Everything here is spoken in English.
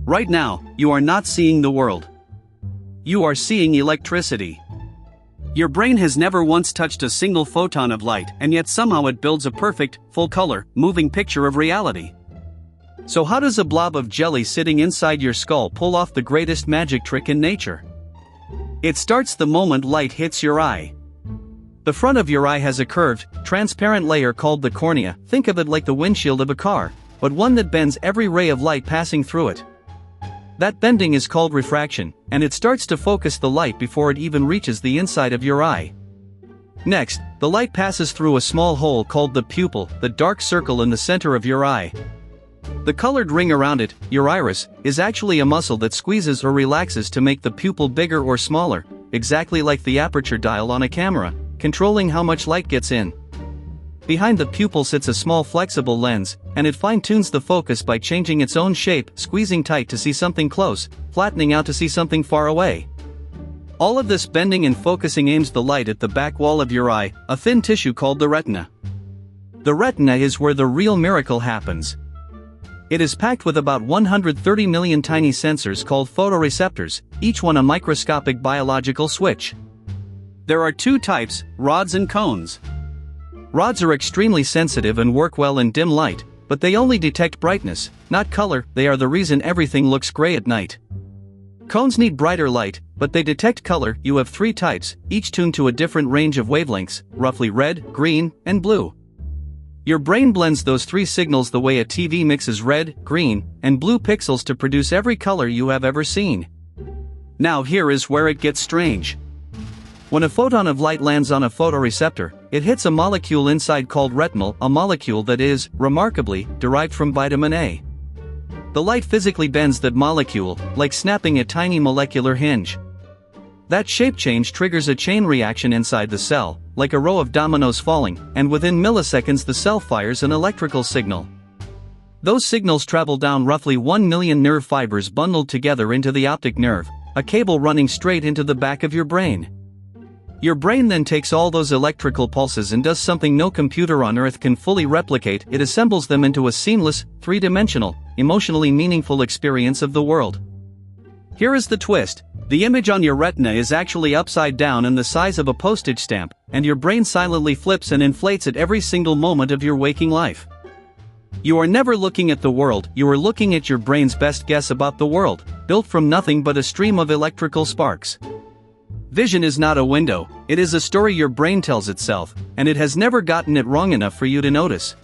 Right now, you are not seeing the world. You are seeing electricity. Your brain has never once touched a single photon of light, and yet somehow it builds a perfect, full-color, moving picture of reality. So how does a blob of jelly sitting inside your skull pull off the greatest magic trick in nature? It starts the moment light hits your eye. The front of your eye has a curved, transparent layer called the cornea. Think of it like the windshield of a car, but one that bends every ray of light passing through it. That bending is called refraction, and it starts to focus the light before it even reaches the inside of your eye. Next, the light passes through a small hole called the pupil, the dark circle in the center of your eye. The colored ring around it, your iris, is actually a muscle that squeezes or relaxes to make the pupil bigger or smaller, exactly like the aperture dial on a camera, controlling how much light gets in. Behind the pupil sits a small flexible lens, and it fine-tunes the focus by changing its own shape, squeezing tight to see something close, flattening out to see something far away. All of this bending and focusing aims the light at the back wall of your eye, a thin tissue called the retina. The retina is where the real miracle happens. It is packed with about 130 million tiny sensors called photoreceptors, each one a microscopic biological switch. There are two types, rods and cones. Rods are extremely sensitive and work well in dim light, but they only detect brightness, not color. They are the reason everything looks gray at night. Cones need brighter light, but they detect color. You have three types, each tuned to a different range of wavelengths, roughly red, green, and blue. Your brain blends those three signals the way a TV mixes red, green, and blue pixels to produce every color you have ever seen. Now here is where it gets strange. When a photon of light lands on a photoreceptor, it hits a molecule inside called retinal, a molecule that is, remarkably, derived from vitamin A. The light physically bends that molecule, like snapping a tiny molecular hinge. That shape change triggers a chain reaction inside the cell, like a row of dominoes falling, and within milliseconds the cell fires an electrical signal. Those signals travel down roughly 1 million nerve fibers bundled together into the optic nerve, a cable running straight into the back of your brain. Your brain then takes all those electrical pulses and does something no computer on Earth can fully replicate. It assembles them into a seamless, three-dimensional, emotionally meaningful experience of the world. Here is the twist. The image on your retina is actually upside down and the size of a postage stamp, and your brain silently flips and inflates at every single moment of your waking life. You are never looking at the world, you are looking at your brain's best guess about the world, built from nothing but a stream of electrical sparks. Vision is not a window, it is a story your brain tells itself, and it has never gotten it wrong enough for you to notice.